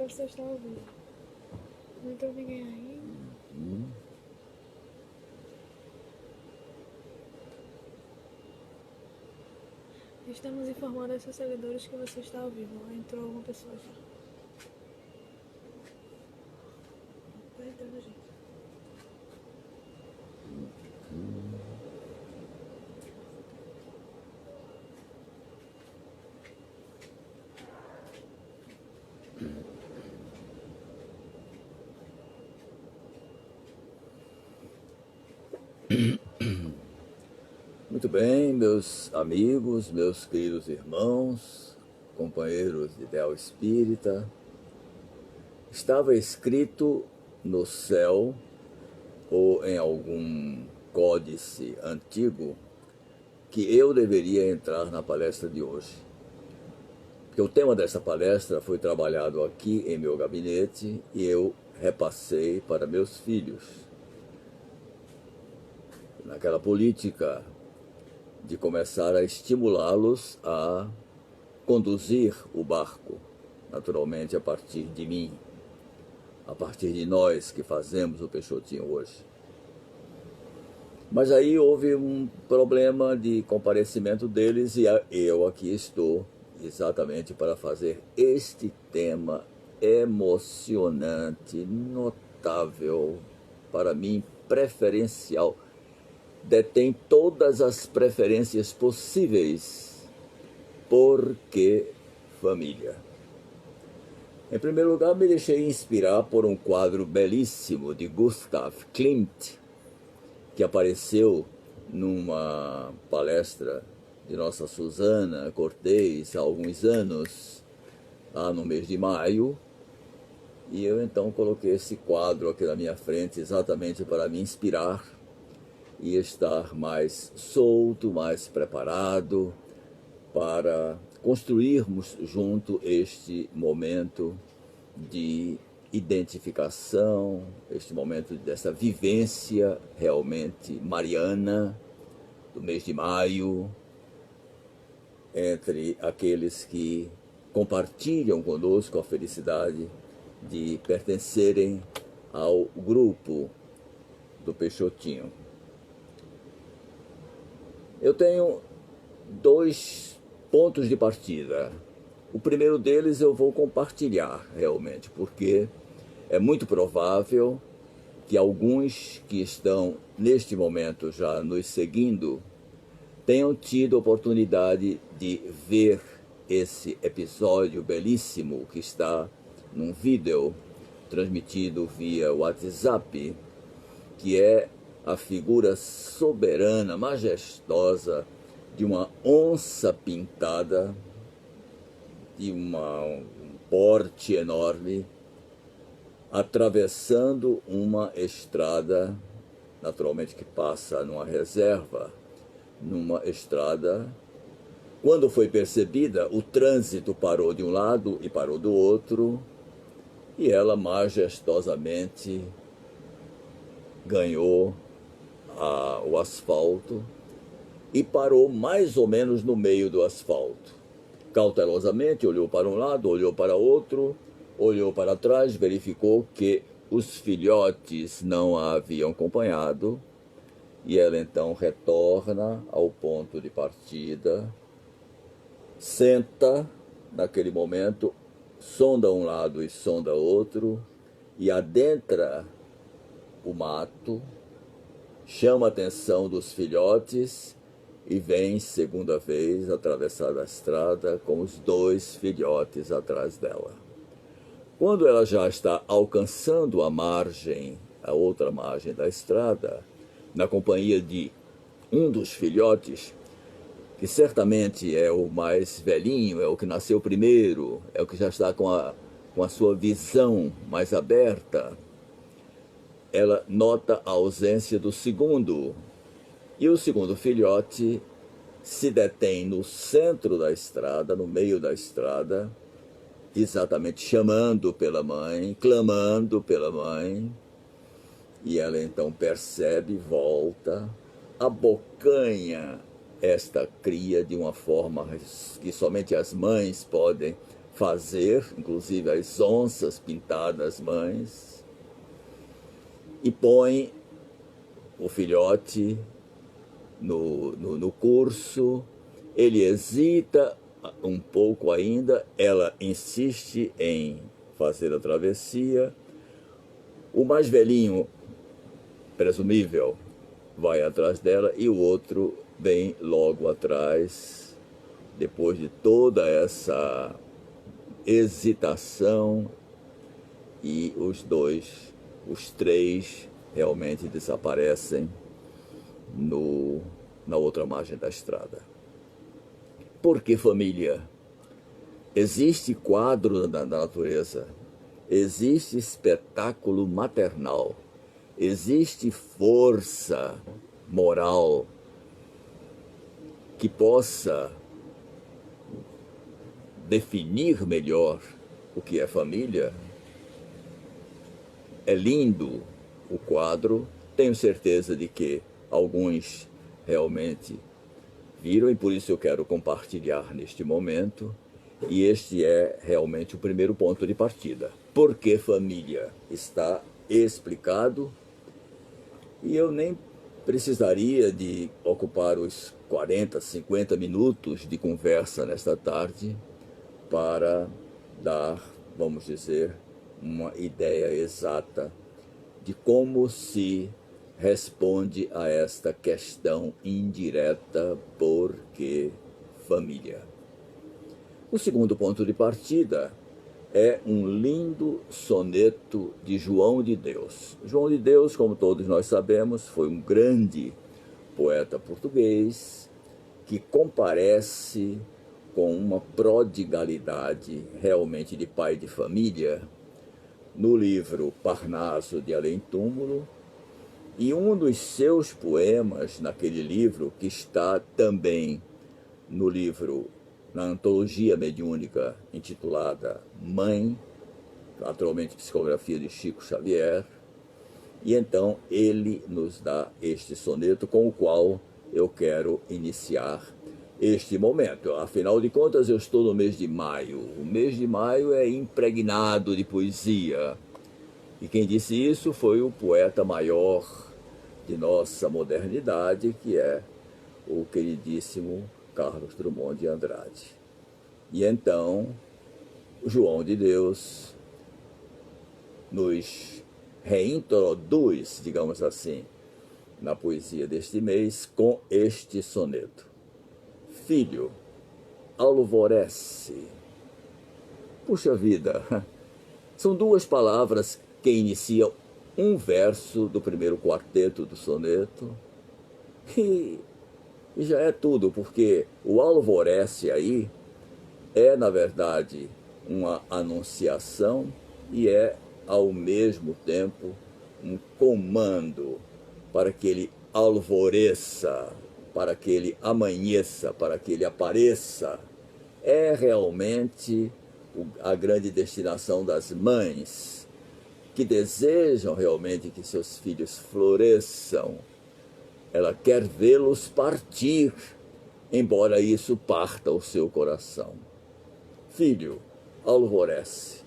você está ouvindo. Não entrou ninguém aí? Estamos informando a seus seguidores que você está ao vivo. Entrou alguma pessoa já. Tá entrando, gente. Muito bem, meus amigos, meus queridos irmãos, companheiros de ideal espírita, estava escrito no céu ou em algum códice antigo que eu deveria entrar na palestra de hoje. Porque o tema dessa palestra foi trabalhado aqui em meu gabinete e eu repassei para meus filhos. Naquela política de começar a estimulá-los a conduzir o barco, naturalmente a partir de mim, a partir de nós que fazemos o Peixotinho hoje. Mas aí houve um problema de comparecimento deles e eu aqui estou exatamente para fazer este tema emocionante, notável, para mim preferencial. Detém todas as preferências possíveis, porque família. Em primeiro lugar, me deixei inspirar por um quadro belíssimo de Gustav Klimt, que apareceu numa palestra de nossa Susana Cortez há alguns anos, lá no mês de maio, e eu então coloquei esse quadro aqui na minha frente exatamente para me inspirar e estar mais solto, mais preparado para construirmos junto este momento de identificação, este momento dessa vivência realmente mariana do mês de maio, entre aqueles que compartilham conosco a felicidade de pertencerem ao grupo do Peixotinho. Eu tenho dois pontos de partida. O primeiro deles eu vou compartilhar realmente, porque é muito provável que alguns que estão neste momento já nos seguindo tenham tido oportunidade de ver esse episódio belíssimo que está num vídeo transmitido via WhatsApp, que é a figura soberana, majestosa de uma onça pintada, de um porte enorme, atravessando uma estrada, naturalmente que passa numa reserva, numa estrada. Quando foi percebida, o trânsito parou de um lado e parou do outro, e ela majestosamente ganhou o asfalto e parou mais ou menos no meio do asfalto. Cautelosamente olhou para um lado, olhou para outro, olhou para trás, verificou que os filhotes não a haviam acompanhado, e ela então retorna ao ponto de partida, senta naquele momento, sonda um lado e sonda outro, e adentra o mato, chama a atenção dos filhotes e vem, segunda vez, atravessar a estrada com os dois filhotes atrás dela. Quando ela já está alcançando a margem, a outra margem da estrada, na companhia de um dos filhotes, que certamente é o mais velhinho, é o que nasceu primeiro, é o que já está com a sua visão mais aberta, ela nota a ausência do segundo, e o segundo filhote se detém no centro da estrada, no meio da estrada, exatamente chamando pela mãe, clamando pela mãe, e ela então percebe, volta, abocanha esta cria de uma forma que somente as mães podem fazer, inclusive as onças pintadas mães, e põe o filhote no curso. Ele hesita um pouco ainda, ela insiste em fazer a travessia. O mais velhinho, presumível, vai atrás dela e o outro vem logo atrás, depois de toda essa hesitação, e os três realmente desaparecem na outra margem da estrada. Por que família? Existe quadro da natureza, existe espetáculo maternal, existe força moral que possa definir melhor o que é família? É lindo o quadro, tenho certeza de que alguns realmente viram, e por isso eu quero compartilhar neste momento, e este é realmente o primeiro ponto de partida. Por que família? Está explicado, e eu nem precisaria de ocupar os 40, 50 minutos de conversa nesta tarde para dar, vamos dizer, uma ideia exata de como se responde a esta questão indireta: por que família? O segundo ponto de partida é um lindo soneto de João de Deus. João de Deus, como todos nós sabemos, foi um grande poeta português que comparece com uma prodigalidade realmente de pai de família no livro Parnaso de Além-Túmulo, e um dos seus poemas naquele livro, que está também no livro, na antologia mediúnica intitulada Mãe, naturalmente psicografia de Chico Xavier, e então ele nos dá este soneto com o qual eu quero iniciar este momento. Afinal de contas, eu estou no mês de maio. O mês de maio é impregnado de poesia. E quem disse isso foi o poeta maior de nossa modernidade, que é o queridíssimo Carlos Drummond de Andrade. E então, João de Deus nos reintroduz, digamos assim, na poesia deste mês com este soneto. Filho, alvorece. Puxa vida, são duas palavras que iniciam um verso do primeiro quarteto do soneto, e já é tudo, porque o alvorece aí é, na verdade, uma anunciação e é, ao mesmo tempo, um comando para que ele alvoreça, para que ele amanheça, para que ele apareça. É realmente a grande destinação das mães, que desejam realmente que seus filhos floresçam. Ela quer vê-los partir, embora isso parta o seu coração. Filho, alvorece,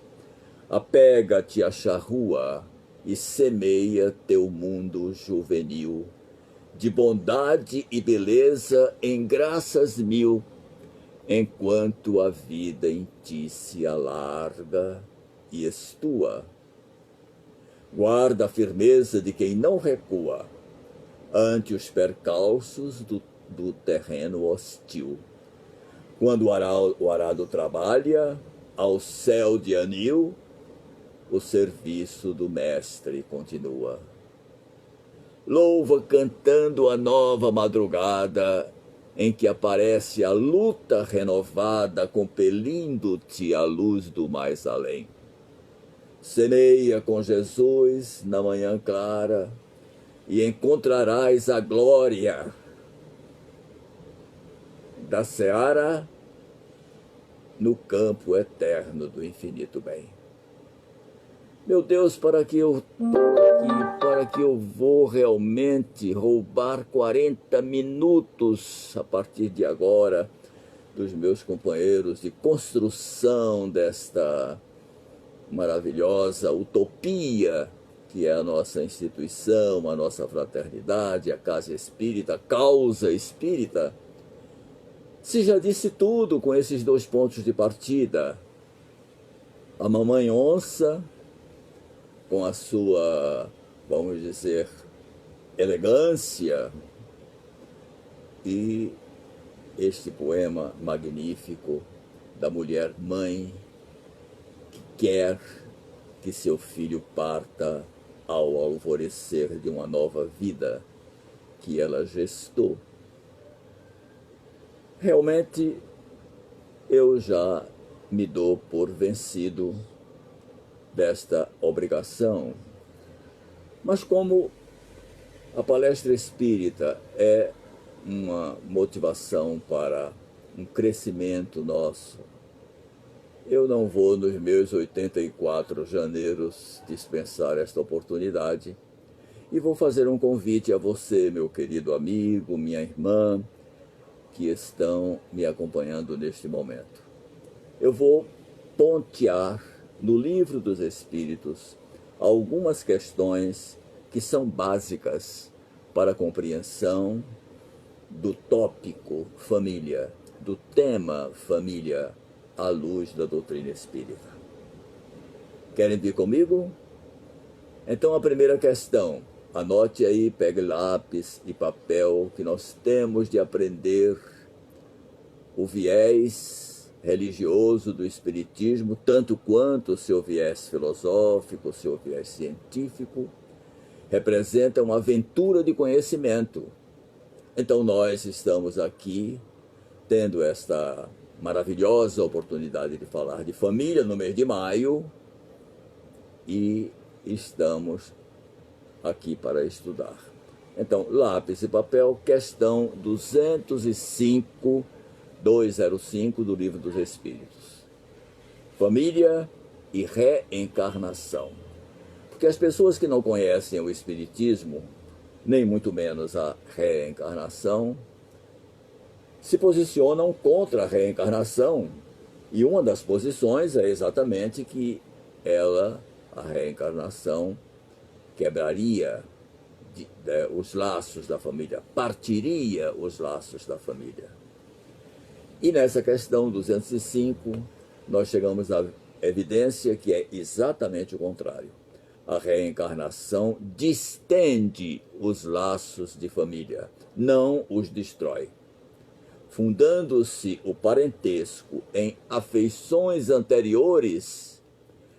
apega-te à charrua e semeia teu mundo juvenil, de bondade e beleza em graças mil, enquanto a vida em ti se alarga e estua. Guarda a firmeza de quem não recua ante os percalços do terreno hostil. Quando o arado trabalha, ao céu de anil, o serviço do mestre continua. Louva cantando a nova madrugada, em que aparece a luta renovada, compelindo-te à luz do mais além. Semeia com Jesus na manhã clara, e encontrarás a glória da seara no campo eterno do infinito bem. Meu Deus, para que eu vou realmente roubar 40 minutos a partir de agora dos meus companheiros de construção desta maravilhosa utopia que é a nossa instituição, a nossa fraternidade, a Casa Espírita, a Causa Espírita, se já disse tudo com esses 2 pontos de partida. A Mamãe Onça, com a sua, vamos dizer, elegância, e este poema magnífico da mulher mãe que quer que seu filho parta ao alvorecer de uma nova vida que ela gestou. Realmente, eu já me dou por vencido desta obrigação. Mas como a palestra espírita é uma motivação para um crescimento nosso, eu não vou, nos meus 84 janeiros, dispensar esta oportunidade e vou fazer um convite a você, meu querido amigo, minha irmã, que estão me acompanhando neste momento. Eu vou pontear no Livro dos Espíritos algumas questões que são básicas para a compreensão do tópico família, do tema família, à luz da doutrina espírita. Querem vir comigo? Então a primeira questão, anote aí, pegue lápis e papel, que nós temos de aprender o viés religioso do Espiritismo, tanto quanto o seu viés filosófico, o seu viés científico, representa uma aventura de conhecimento. Então nós estamos aqui, tendo esta maravilhosa oportunidade de falar de família no mês de maio, e estamos aqui para estudar. Então, lápis e papel, questão 205 do Livro dos Espíritos. Família e reencarnação. Porque as pessoas que não conhecem o Espiritismo, nem muito menos a reencarnação, se posicionam contra a reencarnação. E uma das posições é exatamente que a reencarnação, quebraria os laços da família, partiria os laços da família. E nessa questão 205, nós chegamos à evidência que é exatamente o contrário. A reencarnação distende os laços de família, não os destrói. Fundando-se o parentesco em afeições anteriores,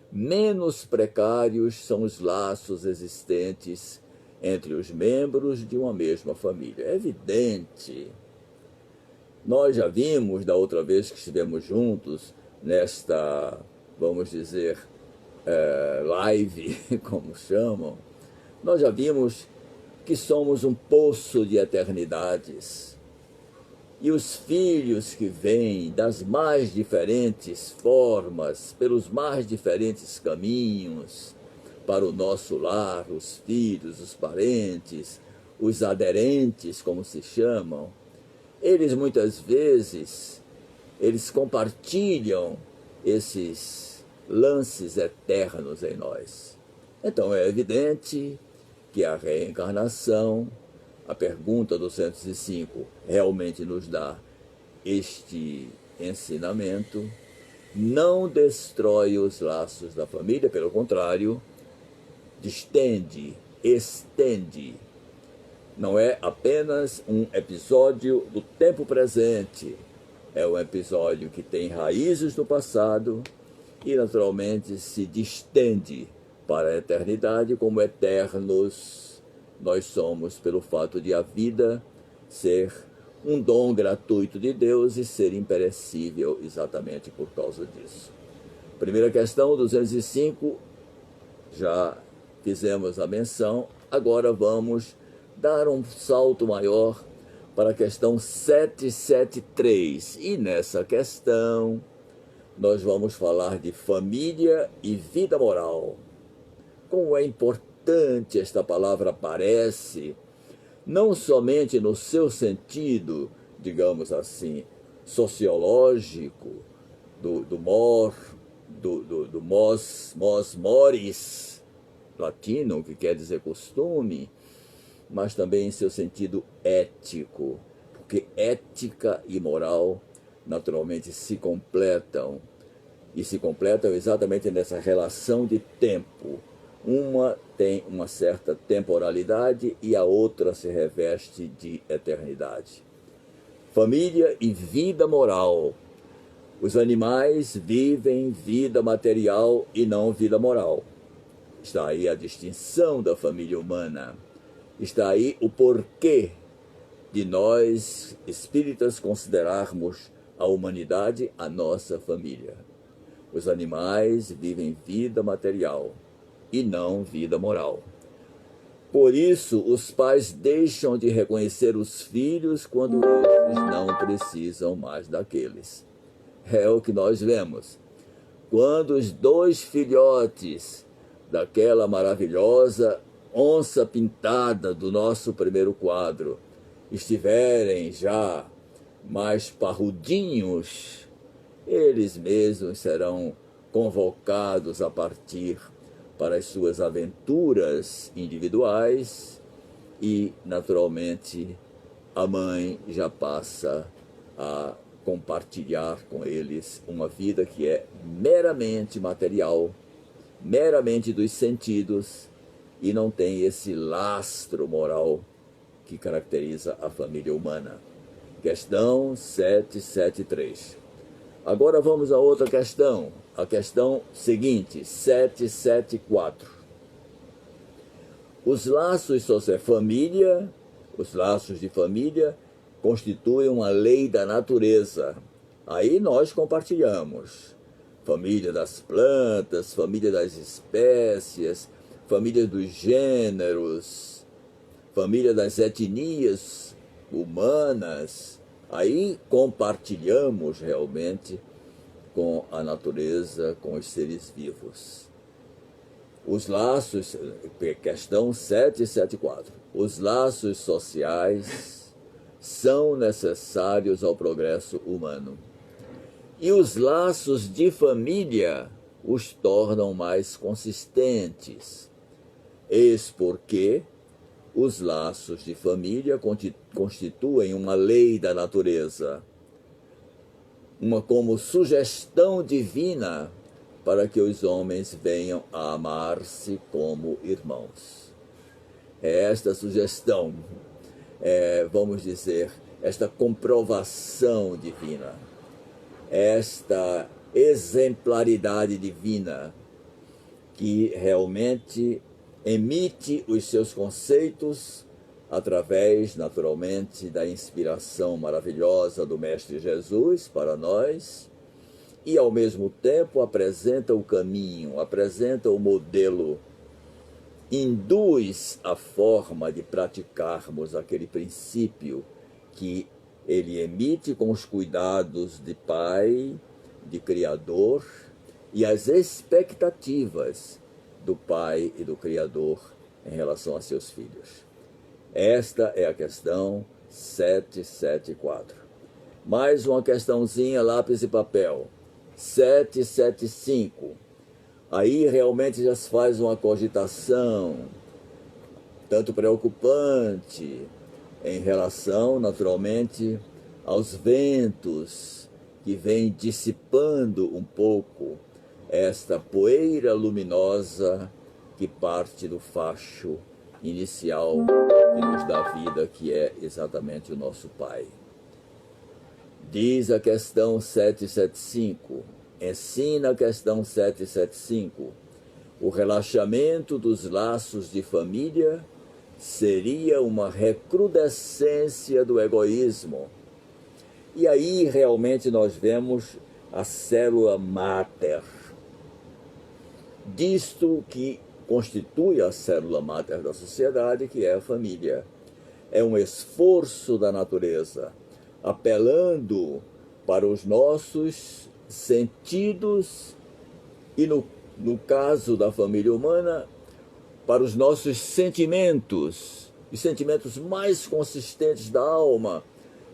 menos precários são os laços existentes entre os membros de uma mesma família. É evidente. Nós já vimos, da outra vez que estivemos juntos, nesta, vamos dizer, live, como chamam, nós já vimos que somos um poço de eternidades. E os filhos que vêm das mais diferentes formas, pelos mais diferentes caminhos, para o nosso lar, os filhos, os parentes, os aderentes, como se chamam, eles muitas vezes, eles compartilham esses lances eternos em nós. Então é evidente que a reencarnação, a pergunta 205 realmente nos dá este ensinamento, não destrói os laços da família, pelo contrário, distende, estende. Não é apenas um episódio do tempo presente, é um episódio que tem raízes no passado e naturalmente se distende para a eternidade, como eternos nós somos, pelo fato de a vida ser um dom gratuito de Deus e ser imperecível exatamente por causa disso. Primeira questão, 205, já fizemos a menção, agora vamos dar um salto maior para a questão 773. E nessa questão, nós vamos falar de família e vida moral. Como é importante esta palavra aparece, não somente no seu sentido, digamos assim, sociológico do mos mores latino, que quer dizer costume, mas também em seu sentido ético, porque ética e moral naturalmente se completam, e se completam exatamente nessa relação de tempo. Uma tem uma certa temporalidade e a outra se reveste de eternidade. Família e vida moral. Os animais vivem vida material e não vida moral. Está aí a distinção da família humana. Está aí o porquê de nós, espíritas, considerarmos a humanidade a nossa família. Os animais vivem vida material e não vida moral. Por isso, os pais deixam de reconhecer os filhos quando eles não precisam mais daqueles. É o que nós vemos. Quando os dois filhotes daquela maravilhosa onça pintada do nosso primeiro quadro estiverem já mais parrudinhos, eles mesmos serão convocados a partir para as suas aventuras individuais e, naturalmente, a mãe já passa a compartilhar com eles uma vida que é meramente material, meramente dos sentidos, e não tem esse lastro moral que caracteriza a família humana. Questão 773. Agora vamos a outra questão, a questão seguinte, 774. Os laços os laços de família constituem uma lei da natureza. Aí nós compartilhamos. Família das plantas, família das espécies, família dos gêneros, família das etnias humanas. Aí compartilhamos realmente com a natureza, com os seres vivos. Os laços, questão 774. Os laços sociais são necessários ao progresso humano. E os laços de família os tornam mais consistentes. Eis porque os laços de família constituem uma lei da natureza, uma como sugestão divina para que os homens venham a amar-se como irmãos. É esta sugestão, vamos dizer, esta comprovação divina, esta exemplaridade divina que realmente emite os seus conceitos através, naturalmente, da inspiração maravilhosa do Mestre Jesus para nós e, ao mesmo tempo, apresenta o caminho, apresenta o modelo, induz a forma de praticarmos aquele princípio que ele emite com os cuidados de Pai, de Criador e as expectativas do Pai e do Criador em relação a seus filhos. Esta é a questão 774. Mais uma questãozinha, lápis e papel. 775. Aí realmente já se faz uma cogitação, tanto preocupante, em relação, naturalmente, aos ventos que vêm dissipando um pouco esta poeira luminosa que parte do facho inicial que nos dá vida, que é exatamente o nosso Pai. Diz a questão 775, ensina a questão 775, o relaxamento dos laços de família seria uma recrudescência do egoísmo. E aí realmente nós vemos a célula máter, disto que constitui a célula máter da sociedade, que é a família. É um esforço da natureza, apelando para os nossos sentidos e, no caso da família humana, para os nossos sentimentos, os sentimentos mais consistentes da alma,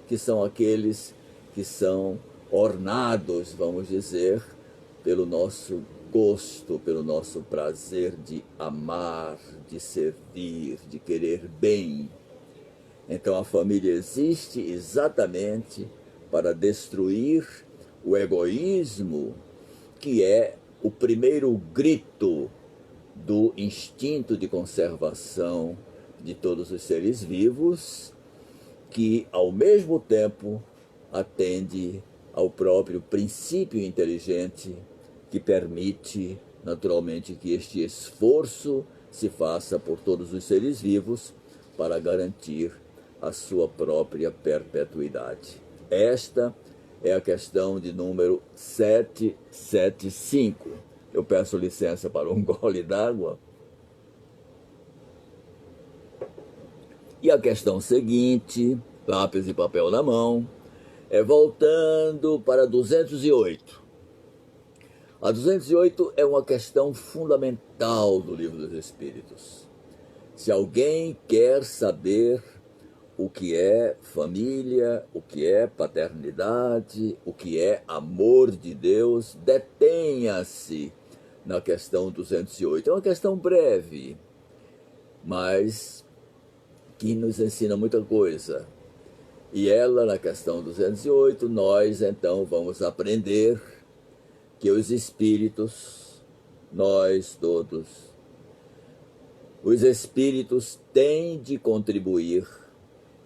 que são aqueles que são ornados, vamos dizer, pelo nosso gosto, pelo nosso prazer de amar, de servir, de querer bem. Então a família existe exatamente para destruir o egoísmo, que é o primeiro grito do instinto de conservação de todos os seres vivos, que ao mesmo tempo atende ao próprio princípio inteligente que permite naturalmente que este esforço se faça por todos os seres vivos para garantir a sua própria perpetuidade. Esta é a questão de número 775. Eu peço licença para um gole d'água. E a questão seguinte, lápis e papel na mão, é voltando para 208. A 208 é uma questão fundamental do Livro dos Espíritos. Se alguém quer saber o que é família, o que é paternidade, o que é amor de Deus, detenha-se na questão 208. É uma questão breve, mas que nos ensina muita coisa. E ela, na questão 208, nós então vamos aprender que os espíritos, nós todos, os espíritos têm de contribuir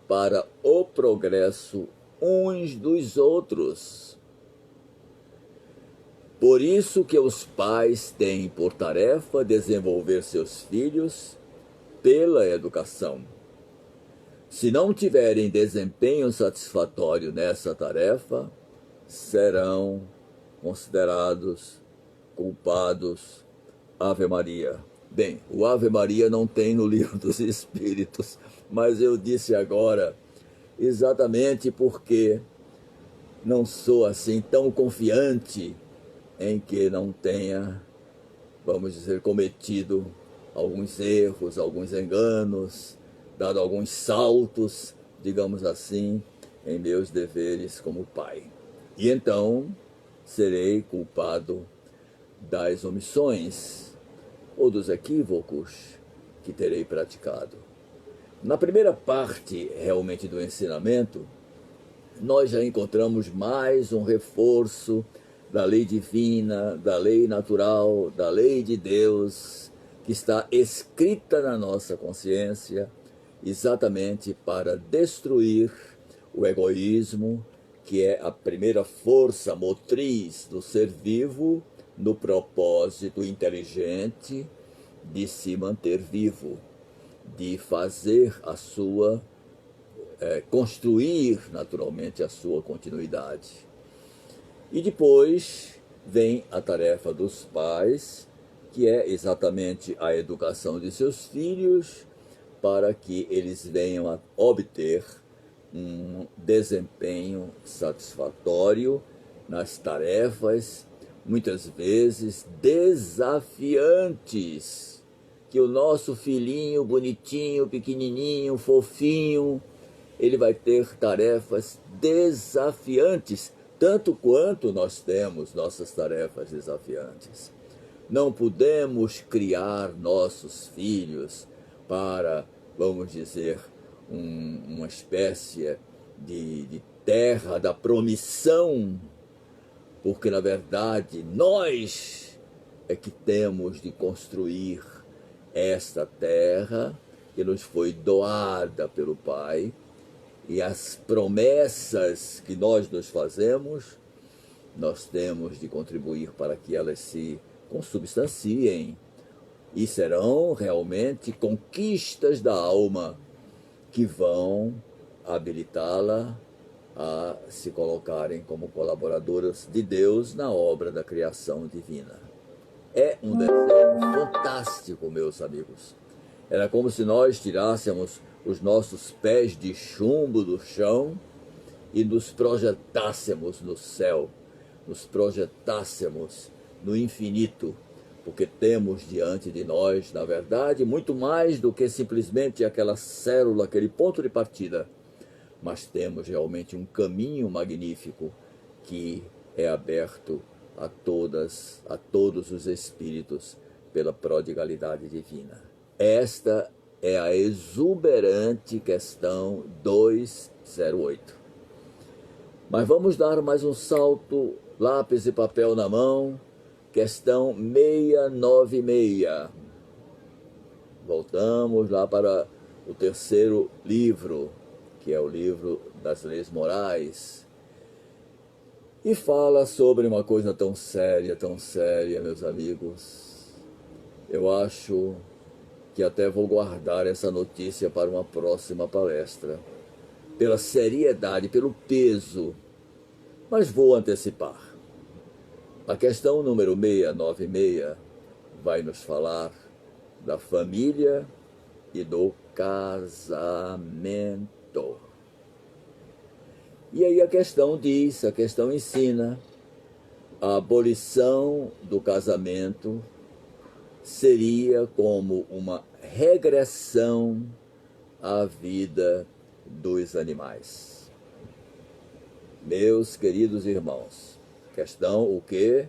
para o progresso uns dos outros. Por isso que os pais têm por tarefa desenvolver seus filhos pela educação. Se não tiverem desempenho satisfatório nessa tarefa, serão considerados culpados. Ave Maria. Bem, o Ave Maria não tem no Livro dos Espíritos, mas eu disse agora exatamente porque não sou assim tão confiante em que não tenha, vamos dizer, cometido alguns erros, alguns enganos, dado alguns saltos, digamos assim, em meus deveres como pai. E então serei culpado das omissões ou dos equívocos que terei praticado. Na primeira parte, realmente, do ensinamento, nós já encontramos mais um reforço da lei divina, da lei natural, da lei de Deus, que está escrita na nossa consciência, exatamente para destruir o egoísmo, que é a primeira força motriz do ser vivo, no propósito inteligente de se manter vivo, de fazer a sua, construir naturalmente a sua continuidade. E depois vem a tarefa dos pais, que é exatamente a educação de seus filhos, para que eles venham a obter um desempenho satisfatório nas tarefas, muitas vezes desafiantes, que o nosso filhinho bonitinho, pequenininho, fofinho, ele vai ter tarefas desafiantes, tanto quanto nós temos nossas tarefas desafiantes. Não podemos criar nossos filhos para, vamos dizer, uma espécie de terra da promissão, porque na verdade nós é que temos de construir esta terra que nos foi doada pelo Pai, e as promessas que nós nos fazemos, nós temos de contribuir para que elas se consubstanciem e serão realmente conquistas da alma que vão habilitá-la a se colocarem como colaboradoras de Deus na obra da criação divina. É um desenho fantástico, meus amigos. Era como se nós tirássemos os nossos pés de chumbo do chão e nos projetássemos no céu, nos projetássemos no infinito, porque temos diante de nós, na verdade, muito mais do que simplesmente aquela célula, aquele ponto de partida. mas temos realmente um caminho magnífico que é aberto a todos os espíritos pela prodigalidade divina. Esta é a exuberante questão 208. Mas vamos dar mais um salto, lápis e papel na mão, questão 696. Voltamos lá para o terceiro livro, que é o livro das leis morais, e fala sobre uma coisa tão séria, meus amigos. Eu acho que até vou guardar essa notícia para uma próxima palestra, pela seriedade, pelo peso, mas vou antecipar. A questão número 696 vai nos falar da família e do casamento. E aí a questão ensina, a abolição do casamento seria como uma regressão à vida dos animais. Meus queridos irmãos, questão o quê?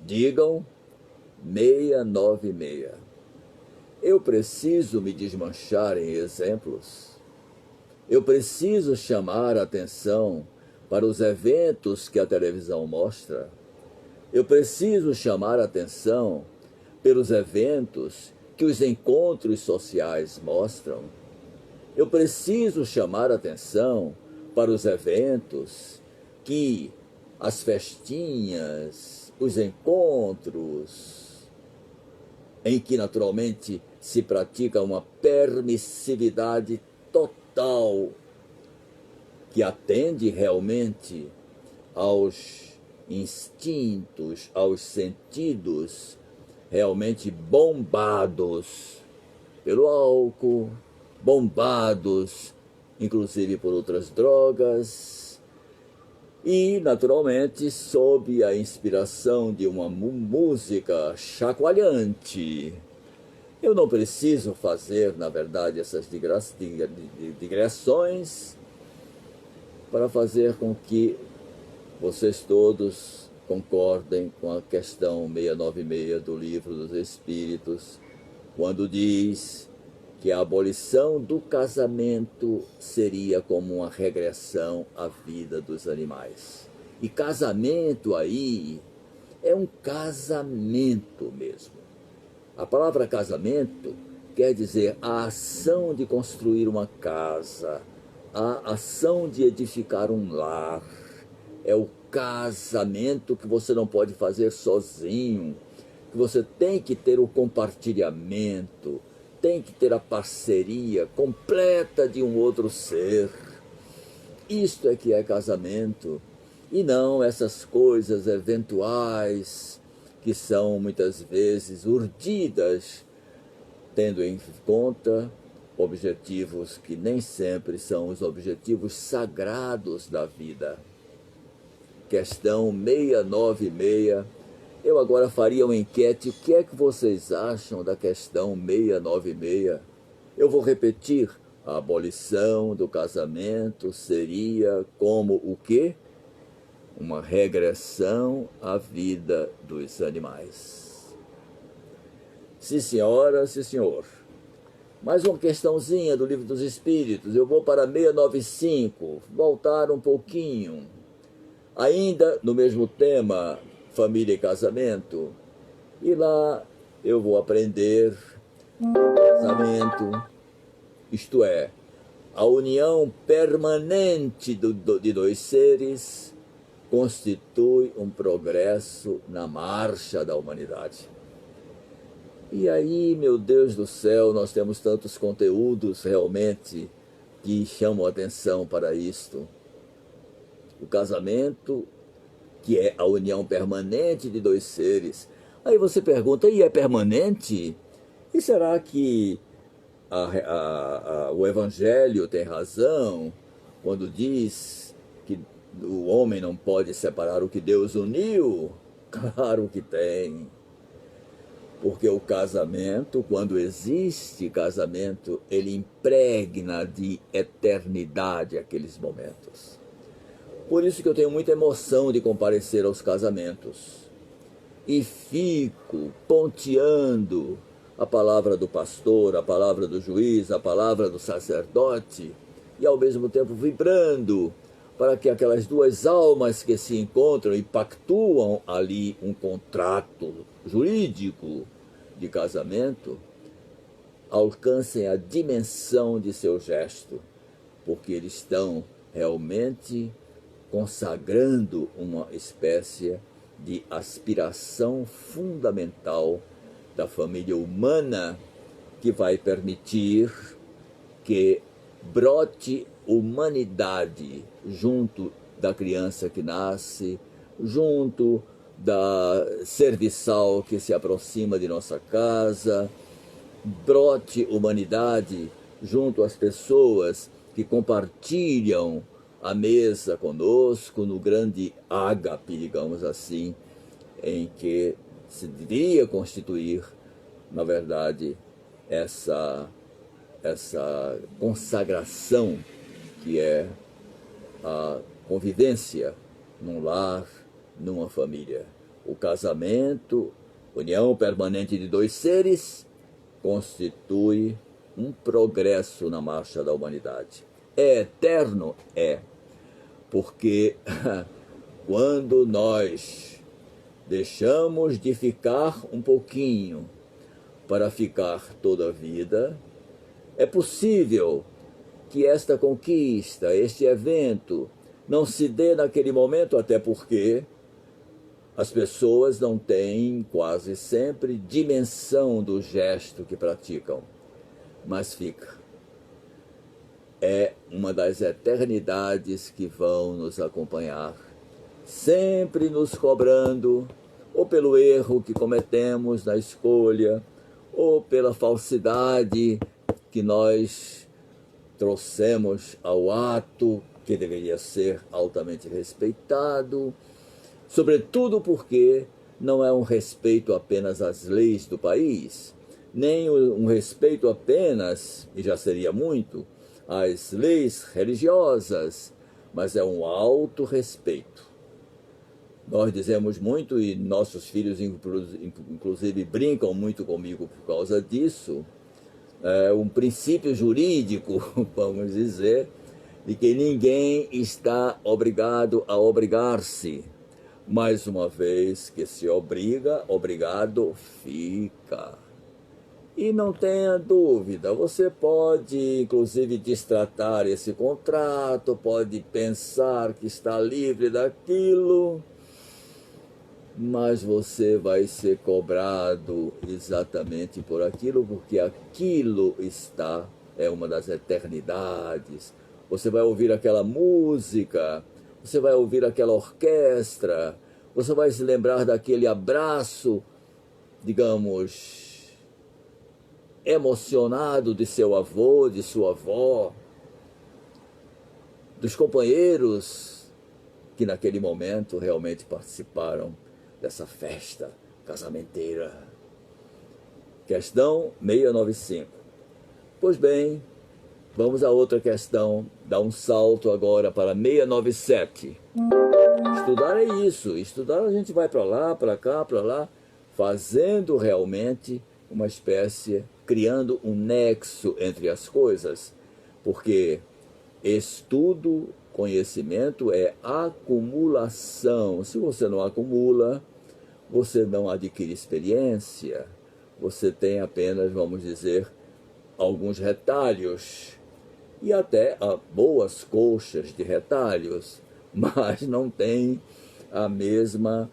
Digam 696. Eu preciso me desmanchar em exemplos? Eu preciso chamar a atenção para os eventos que a televisão mostra? Eu preciso chamar a atenção pelos eventos que os encontros sociais mostram? Eu preciso chamar a atenção para os eventos que as festinhas, os encontros, em que naturalmente se pratica uma permissividade total, que atende realmente aos instintos, aos sentidos realmente bombados pelo álcool, bombados inclusive por outras drogas, e naturalmente sob a inspiração de uma música chacoalhante. Eu não preciso fazer, na verdade, essas digressões para fazer com que vocês todos concordem com a questão 696 do Livro dos Espíritos, quando diz que a abolição do casamento seria como uma regressão à vida dos animais. E casamento aí é um casamento mesmo. A palavra casamento quer dizer a ação de construir uma casa, a ação de edificar um lar. É o casamento que você não pode fazer sozinho, que você tem que ter o compartilhamento, tem que ter a parceria completa de um outro ser. Isto é que é casamento, e não essas coisas eventuais que são muitas vezes urdidas, tendo em conta objetivos que nem sempre são os objetivos sagrados da vida. Questão 696. Eu agora faria uma enquete. O que é que vocês acham da questão 696? Eu vou repetir. A abolição do casamento seria como o quê? Uma regressão à vida dos animais. Sim, senhora, sim, senhor. Mais uma questãozinha do Livro dos Espíritos. Eu vou para 695, voltar um pouquinho. Ainda no mesmo tema, família e casamento. E lá eu vou aprender casamento, isto é, a união permanente de dois seres constitui um progresso na marcha da humanidade. E aí, meu Deus do céu, nós temos tantos conteúdos realmente que chamam a atenção para isto. O casamento, que é a união permanente de dois seres. Aí você pergunta, e é permanente? E será que o Evangelho tem razão quando diz que o homem não pode separar o que Deus uniu? Claro que tem. Porque o casamento, quando existe casamento, ele impregna de eternidade aqueles momentos. Por isso que eu tenho muita emoção de comparecer aos casamentos. E fico ponteando a palavra do pastor, a palavra do juiz, a palavra do sacerdote, e ao mesmo tempo vibrando para que aquelas duas almas que se encontram e pactuam ali um contrato jurídico de casamento alcancem a dimensão de seu gesto, porque eles estão realmente consagrando uma espécie de aspiração fundamental da família humana que vai permitir que brote humanidade junto da criança que nasce, junto da serviçal que se aproxima de nossa casa, brote humanidade junto às pessoas que compartilham a mesa conosco no grande ágape, digamos assim, em que se deveria constituir, na verdade, essa consagração que é a convivência num lar, numa família. O casamento, união permanente de dois seres, constitui um progresso na marcha da humanidade. É eterno? É. Porque quando nós deixamos de ficar um pouquinho para ficar toda a vida, é possível que esta conquista, este evento, não se dê naquele momento, até porque as pessoas não têm quase sempre dimensão do gesto que praticam, mas fica. É uma das eternidades que vão nos acompanhar, sempre nos cobrando, ou pelo erro que cometemos na escolha, ou pela falsidade que nós trouxemos ao ato que deveria ser altamente respeitado, sobretudo porque não é um respeito apenas às leis do país, nem um respeito apenas, e já seria muito, às leis religiosas, mas é um alto respeito. Nós dizemos muito, e nossos filhos inclusive brincam muito comigo por causa disso, um princípio jurídico, vamos dizer, de que ninguém está obrigado a obrigar-se. Mais uma vez que se obriga, obrigado fica. E não tenha dúvida, você pode inclusive destratar esse contrato, pode pensar que está livre daquilo, mas você vai ser cobrado exatamente por aquilo, porque aquilo é uma das eternidades. Você vai ouvir aquela música, você vai ouvir aquela orquestra, você vai se lembrar daquele abraço, digamos, emocionado de seu avô, de sua avó, dos companheiros que naquele momento realmente participaram dessa festa casamenteira. Questão 695. Pois bem, vamos a outra questão, dá um salto agora para 697. Estudar é isso, estudar a gente vai para lá, para cá, para lá, fazendo realmente uma espécie, criando um nexo entre as coisas, porque estudo, conhecimento é acumulação. Se você não acumula, você não adquire experiência, você tem apenas, vamos dizer, alguns retalhos, e até boas colchas de retalhos, mas não tem a mesma,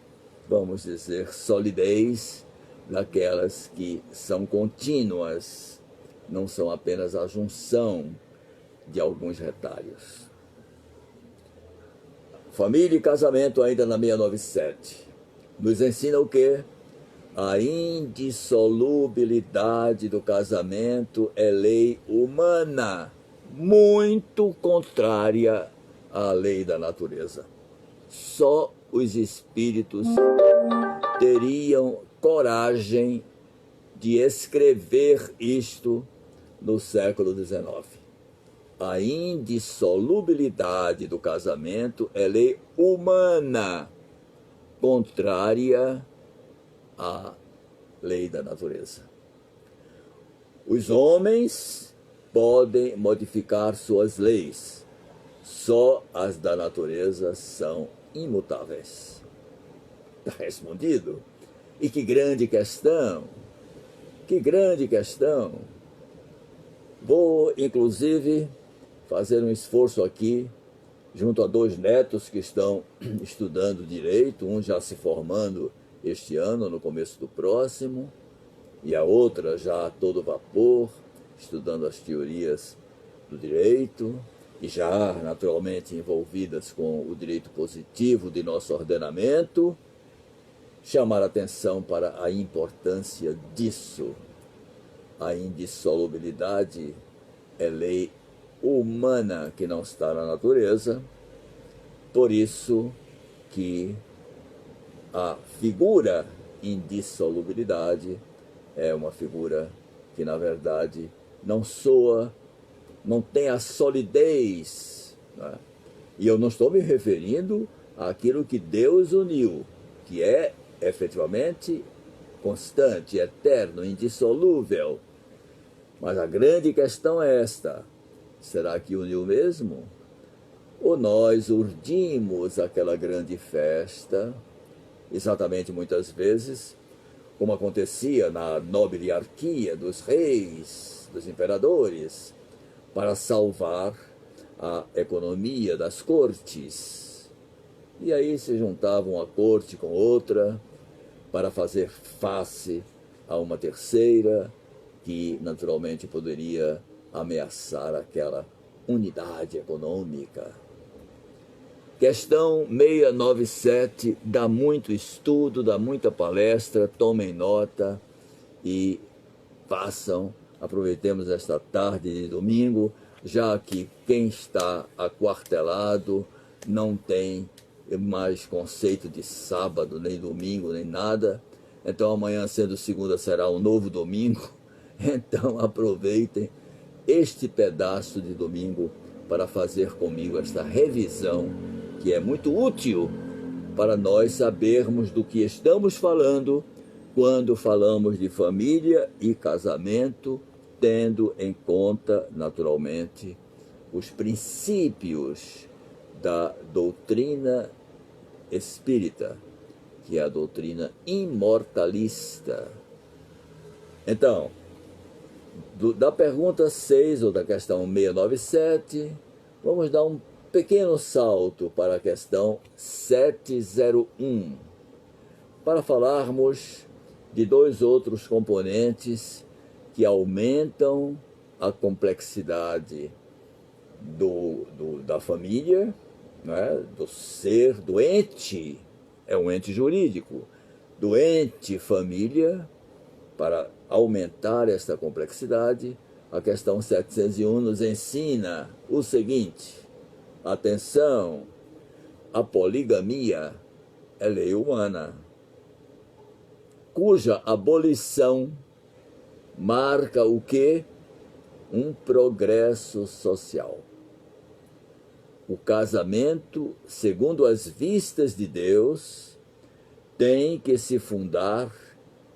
vamos dizer, solidez daquelas que são contínuas, não são apenas a junção de alguns retalhos. Família e casamento, ainda na 697, nos ensina o quê? A indissolubilidade do casamento é lei humana, muito contrária à lei da natureza. Só os espíritos teriam coragem de escrever isto no século XIX. A indissolubilidade do casamento é lei humana, contrária à lei da natureza. Os homens podem modificar suas leis, só as da natureza são imutáveis. Está respondido? E que grande questão! Que grande questão! Vou, inclusive, fazer um esforço aqui, junto a 2 netos que estão estudando direito, um já se formando este ano, no começo do próximo, e a outra já a todo vapor, estudando as teorias do direito, e já naturalmente envolvidas com o direito positivo de nosso ordenamento, chamar a atenção para a importância disso. A indissolubilidade é lei humana que não está na natureza, por isso que a figura indissolubilidade é uma figura que, na verdade, não soa, não tem a solidez, né? E eu não estou me referindo àquilo que Deus uniu, que é efetivamente constante, eterno, indissolúvel. Mas a grande questão é esta: será que uniu mesmo? Ou nós urdimos aquela grande festa, exatamente muitas vezes, como acontecia na nobiliarquia dos reis, dos imperadores, para salvar a economia das cortes. E aí se juntavam uma corte com outra para fazer face a uma terceira, que naturalmente poderia ameaçar aquela unidade econômica. Questão 697, dá muito estudo, dá muita palestra, tomem nota e façam, aproveitemos esta tarde de domingo, já que quem está aquartelado não tem mais conceito de sábado, nem domingo, nem nada. Então amanhã, sendo segunda, será um novo domingo. Então aproveitem este pedaço de domingo para fazer comigo esta revisão, que é muito útil para nós sabermos do que estamos falando quando falamos de família e casamento, tendo em conta, naturalmente, os princípios da doutrina espírita, que é a doutrina imortalista. Então, da pergunta 6, ou da questão 697, vamos dar um pequeno salto para a questão 701, para falarmos de 2 outros componentes que aumentam a complexidade da família, né, do ser, do ente, é um ente jurídico, do ente família. Para aumentar esta complexidade, a questão 701 nos ensina o seguinte: atenção, a poligamia é lei humana, cuja abolição marca o quê? Um progresso social. O casamento, segundo as vistas de Deus, tem que se fundar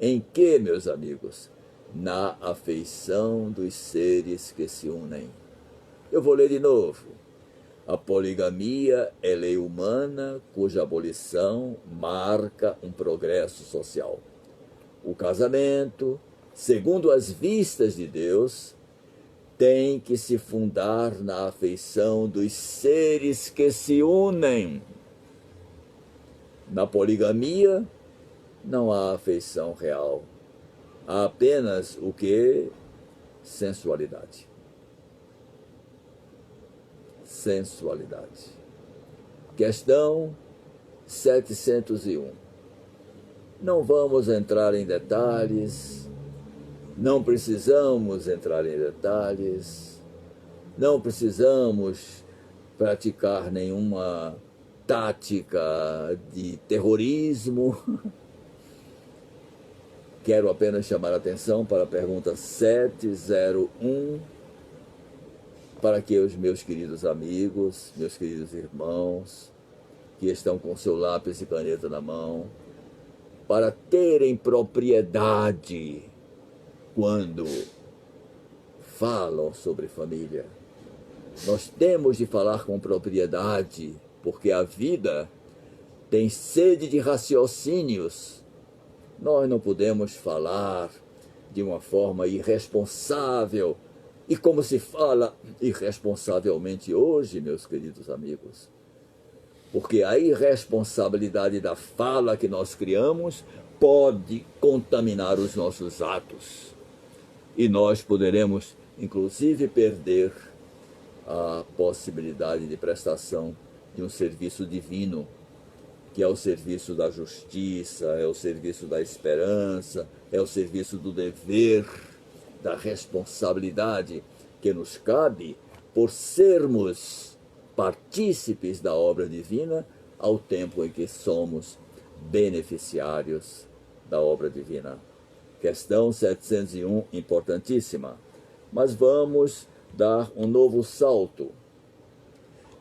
em que, meus amigos? Na afeição dos seres que se unem. Eu vou ler de novo. A poligamia é lei humana, cuja abolição marca um progresso social. O casamento, segundo as vistas de Deus, tem que se fundar na afeição dos seres que se unem. Na poligamia, não há afeição real. Há apenas o que? Sensualidade. Sensualidade. Questão 701. Não vamos entrar em detalhes, não precisamos entrar em detalhes, não precisamos praticar nenhuma tática de terrorismo. quero apenas chamar a atenção para a pergunta 701, para que os meus queridos amigos, meus queridos irmãos, que estão com seu lápis e caneta na mão, para terem propriedade quando falam sobre família. Nós temos de falar com propriedade, porque a vida tem sede de raciocínios. Nós não podemos falar de uma forma irresponsável, e como se fala irresponsavelmente hoje, meus queridos amigos. Porque a irresponsabilidade da fala que nós criamos pode contaminar os nossos atos. E nós poderemos, inclusive, perder a possibilidade de prestação de um serviço divino, que é o serviço da justiça, é o serviço da esperança, é o serviço do dever, da responsabilidade que nos cabe por sermos partícipes da obra divina ao tempo em que somos beneficiários da obra divina. Questão 701, importantíssima. Mas vamos dar um novo salto.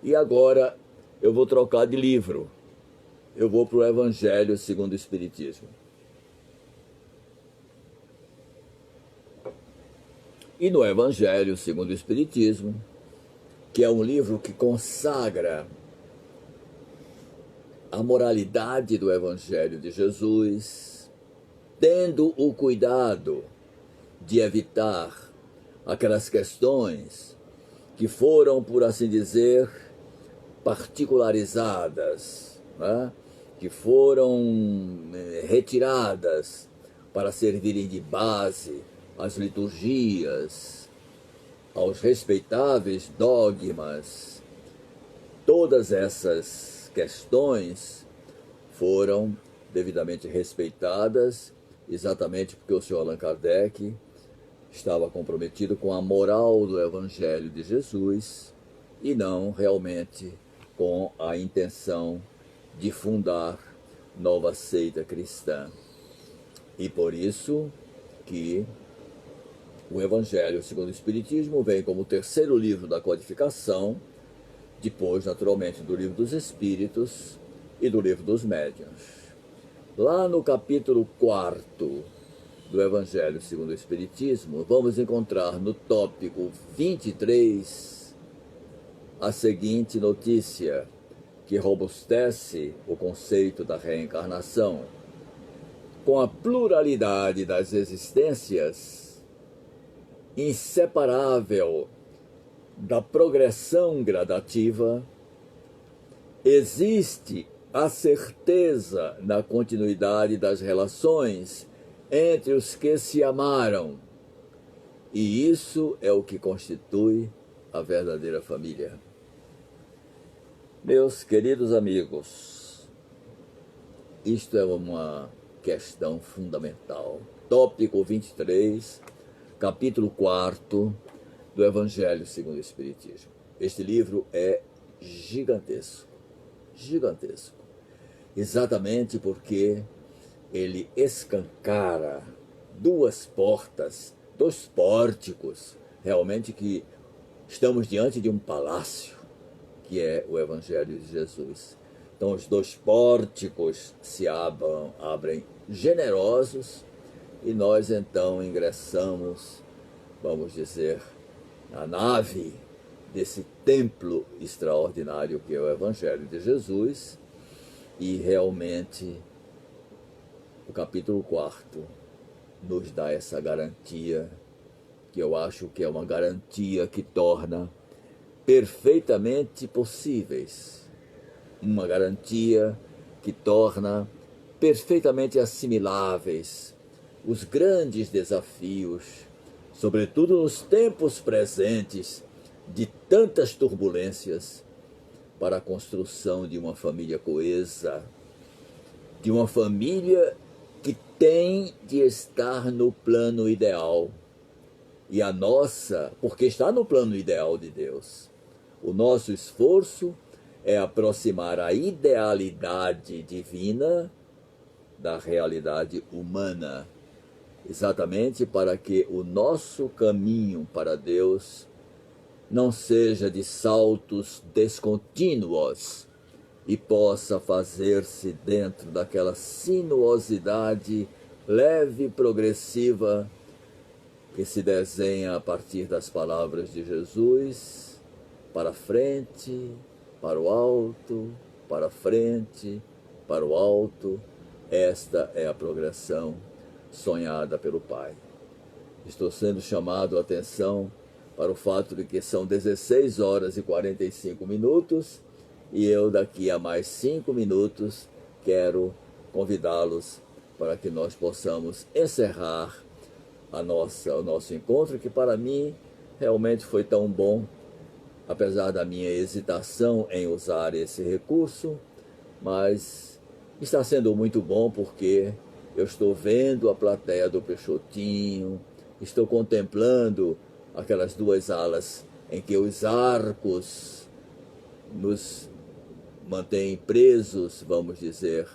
E agora eu vou trocar de livro. Eu vou para o Evangelho segundo o Espiritismo. E no Evangelho segundo o Espiritismo, que é um livro que consagra a moralidade do Evangelho de Jesus, tendo o cuidado de evitar aquelas questões que foram, por assim dizer, particularizadas, né? Que foram retiradas para servirem de base às liturgias, aos respeitáveis dogmas. Todas essas questões foram devidamente respeitadas, exatamente porque o Sr. Allan Kardec estava comprometido com a moral do Evangelho de Jesus e não realmente com a intenção de fundar nova seita cristã. E por isso que o Evangelho segundo o Espiritismo vem como o terceiro livro da codificação, depois, naturalmente, do Livro dos Espíritos e do Livro dos Médiuns. Lá no capítulo 4º do Evangelho segundo o Espiritismo, vamos encontrar no tópico 23 a seguinte notícia, que robustece o conceito da reencarnação. Com a pluralidade das existências, inseparável da progressão gradativa, existe a certeza na continuidade das relações entre os que se amaram. E isso é o que constitui a verdadeira família. Meus queridos amigos, isto é uma questão fundamental. Tópico 23, capítulo 4 do Evangelho segundo o Espiritismo. Este livro é gigantesco, gigantesco. Exatamente porque ele escancara duas portas, dois pórticos, realmente que estamos diante de um palácio, que é o Evangelho de Jesus. Então os dois pórticos se abrem generosos e nós então ingressamos, vamos dizer, na nave desse templo extraordinário que é o Evangelho de Jesus. E realmente o capítulo 4 nos dá essa garantia, que eu acho que é uma garantia que torna perfeitamente possíveis, uma garantia que torna perfeitamente assimiláveis os grandes desafios, sobretudo nos tempos presentes de tantas turbulências, para a construção de uma família coesa, de uma família que tem de estar no plano ideal. E a nossa, porque está no plano ideal de Deus, o nosso esforço é aproximar a idealidade divina da realidade humana. exatamente para que o nosso caminho para Deus não seja de saltos descontínuos e possa fazer-se dentro daquela sinuosidade leve e progressiva que se desenha a partir das palavras de Jesus, para frente, para o alto, para frente, para o alto. Esta é a progressão sonhada pelo Pai. Estou sendo chamado a atenção para o fato de que são 16 horas e 45 minutos e eu daqui a mais 5 minutos quero convidá-los para que nós possamos encerrar o nosso encontro, que para mim realmente foi tão bom, apesar da minha hesitação em usar esse recurso, mas está sendo muito bom porque eu estou vendo a plateia do Peixotinho, estou contemplando aquelas duas alas em que os arcos nos mantêm presos, vamos dizer,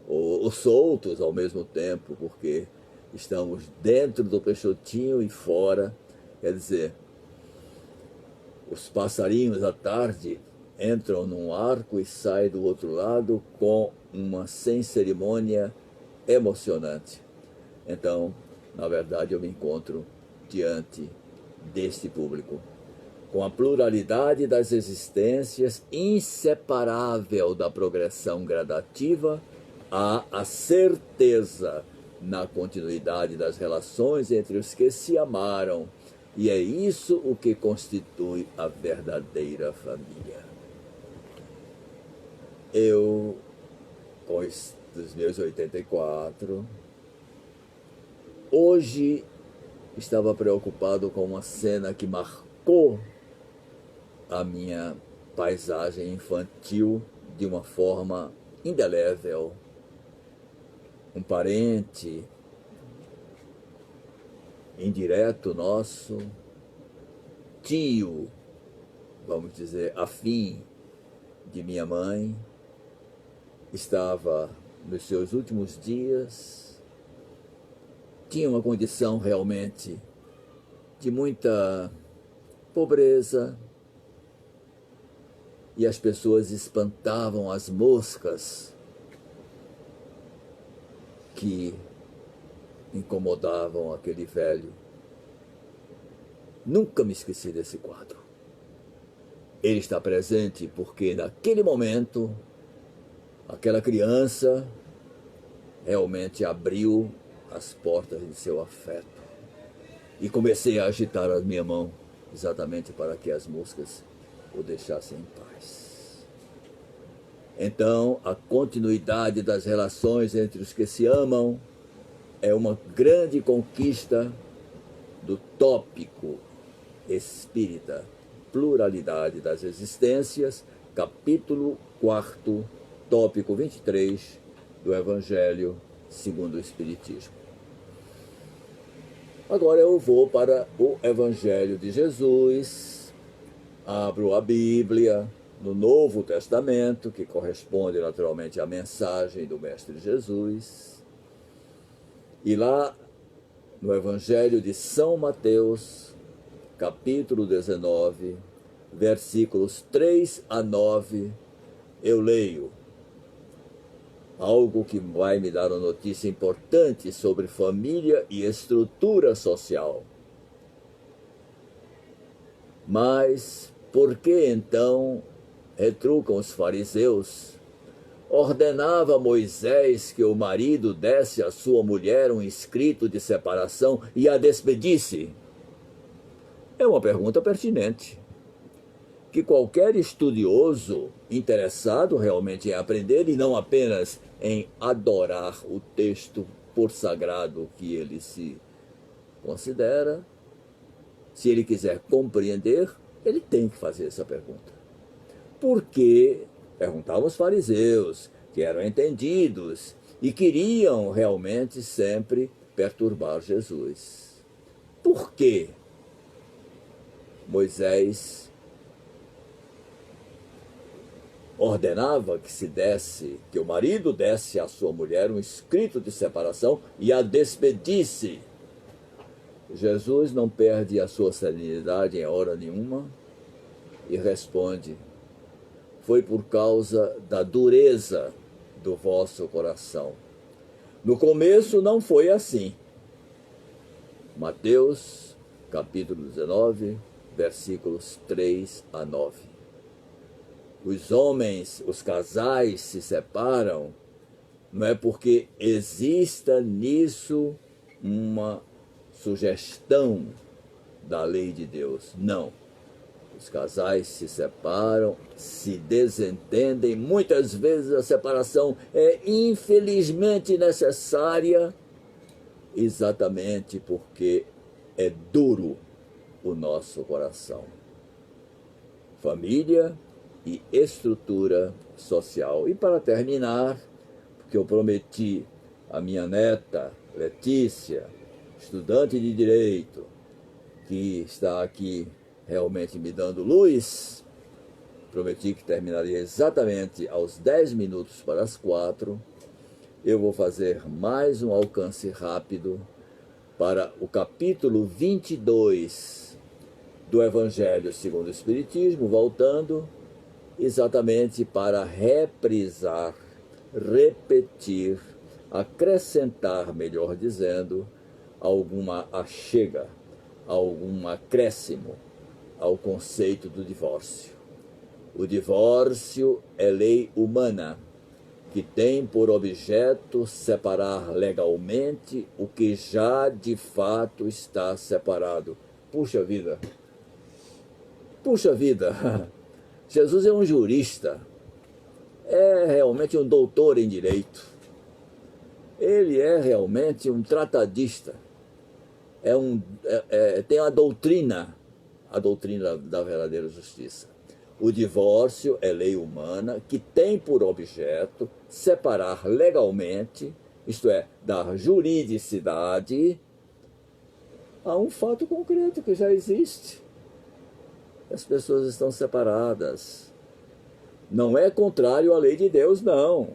ou soltos ao mesmo tempo, porque estamos dentro do Peixotinho e fora. Quer dizer, os passarinhos à tarde entram num arco e saem do outro lado com uma sem cerimônia emocionante. Então, na verdade, eu me encontro diante deste público, com a pluralidade das existências, inseparável da progressão gradativa, há a certeza na continuidade das relações entre os que se amaram, e é isso o que constitui a verdadeira família. Eu, com os meus 84, hoje estava preocupado com uma cena que marcou a minha paisagem infantil de uma forma indelével. Um parente indireto nosso, tio, vamos dizer, afim de minha mãe, estava nos seus últimos dias, tinha uma condição realmente de muita pobreza, e as pessoas espantavam as moscas que incomodavam aquele velho. Nunca me esqueci desse quadro. Ele está presente porque naquele momento aquela criança realmente abriu as portas de seu afeto. E comecei a agitar a minha mão exatamente para que as moscas o deixassem em paz. Então, a continuidade das relações entre os que se amam é uma grande conquista do tópico espírita, pluralidade das existências, capítulo 4, tópico 23 do Evangelho segundo o Espiritismo. Agora eu vou para o Evangelho de Jesus, abro a Bíblia no Novo Testamento, que corresponde naturalmente à mensagem do Mestre Jesus, e lá no Evangelho de São Mateus, capítulo 19, versículos 3 a 9, eu leio algo que vai me dar uma notícia importante sobre família e estrutura social. Mas por que então, retrucam os fariseus, ordenava Moisés que o marido desse à sua mulher um escrito de separação e a despedisse? É uma pergunta pertinente, que qualquer estudioso interessado realmente em aprender e não apenas em adorar o texto por sagrado que ele se considera, se ele quiser compreender, ele tem que fazer essa pergunta. Por que, perguntavam os fariseus, que eram entendidos e queriam realmente sempre perturbar Jesus. Por que Moisés ordenava que o marido desse à sua mulher um escrito de separação e a despedisse? Jesus não perde a sua serenidade em hora nenhuma e responde: foi por causa da dureza do vosso coração. No começo não foi assim. Mateus, capítulo 19, versículos 3 a 9. Os homens, os casais se separam, não é porque exista nisso uma sugestão da lei de Deus. Não. Os casais se separam, se desentendem. Muitas vezes a separação é infelizmente necessária, exatamente porque é duro o nosso coração. Família e estrutura social. E para terminar, porque eu prometi à minha neta, Letícia, estudante de Direito, que está aqui realmente me dando luz, prometi que terminaria exatamente aos 10 minutos para as 4. Eu vou fazer mais um alcance rápido para o capítulo 22 do Evangelho segundo o Espiritismo, voltando exatamente para reprisar, repetir, acrescentar, melhor dizendo, alguma achega, algum acréscimo ao conceito do divórcio. O divórcio é lei humana, que tem por objeto separar legalmente o que já de fato está separado. Puxa vida! Puxa vida! Jesus é um jurista, é realmente um doutor em direito. Ele é realmente um tratadista. Tem a doutrina da verdadeira justiça. O divórcio é lei humana que tem por objeto separar legalmente, isto é, dar juridicidade a um fato concreto que já existe. As pessoas estão separadas. Não é contrário à lei de Deus, não,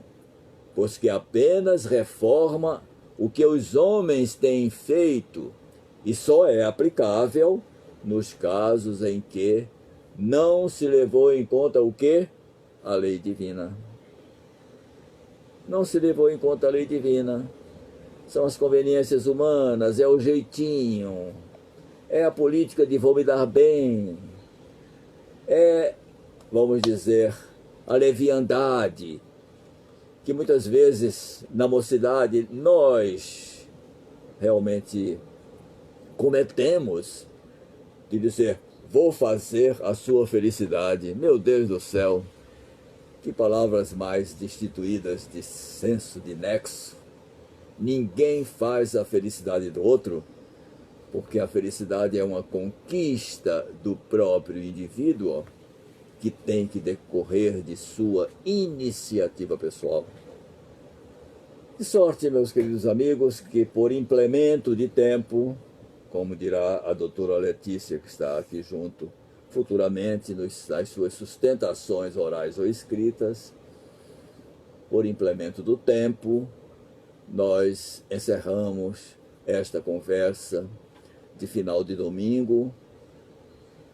pois que apenas reforma o que os homens têm feito e só é aplicável nos casos em que não se levou em conta o quê? A lei divina. Não se levou em conta a lei divina. São as conveniências humanas, é o jeitinho, é a política de vou me dar bem, é, vamos dizer, a leviandade, que muitas vezes na mocidade nós realmente cometemos, de dizer, vou fazer a sua felicidade. Meu Deus do céu, que palavras mais destituídas de senso de nexo. Ninguém faz a felicidade do outro, porque a felicidade é uma conquista do próprio indivíduo que tem que decorrer de sua iniciativa pessoal. De sorte, meus queridos amigos, que por implemento de tempo, como dirá a doutora Letícia, que está aqui junto, futuramente nas suas sustentações orais ou escritas, por implemento do tempo, nós encerramos esta conversa de final de domingo.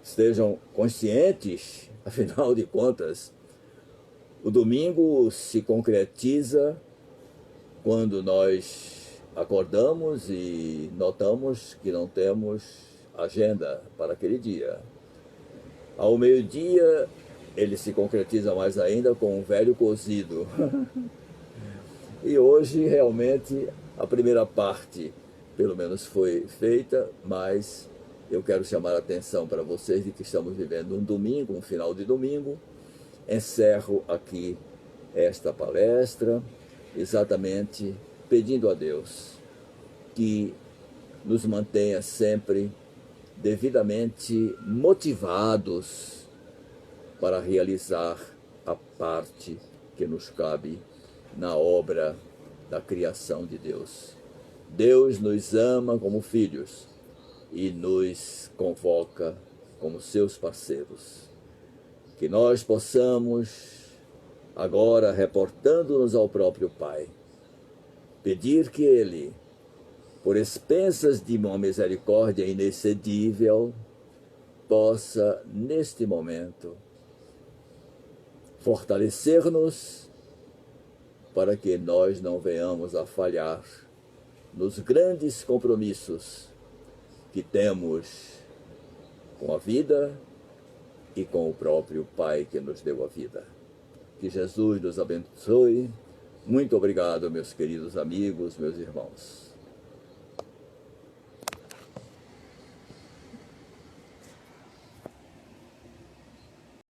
Estejam conscientes, afinal de contas, o domingo se concretiza quando nós acordamos e notamos que não temos agenda para aquele dia. Ao meio-dia, ele se concretiza mais ainda com um velho cozido. E hoje, realmente, a primeira parte, pelo menos, foi feita, mas eu quero chamar a atenção para vocês de que estamos vivendo um domingo, um final de domingo. Encerro aqui esta palestra, exatamente pedindo a Deus que nos mantenha sempre devidamente motivados para realizar a parte que nos cabe na obra da criação de Deus. Deus nos ama como filhos e nos convoca como seus parceiros. Que nós possamos, agora reportando-nos ao próprio Pai, pedir que Ele, por expensas de uma misericórdia inexcedível, possa, neste momento, fortalecer-nos para que nós não venhamos a falhar nos grandes compromissos que temos com a vida e com o próprio Pai que nos deu a vida. Que Jesus nos abençoe. Muito obrigado, meus queridos amigos, meus irmãos.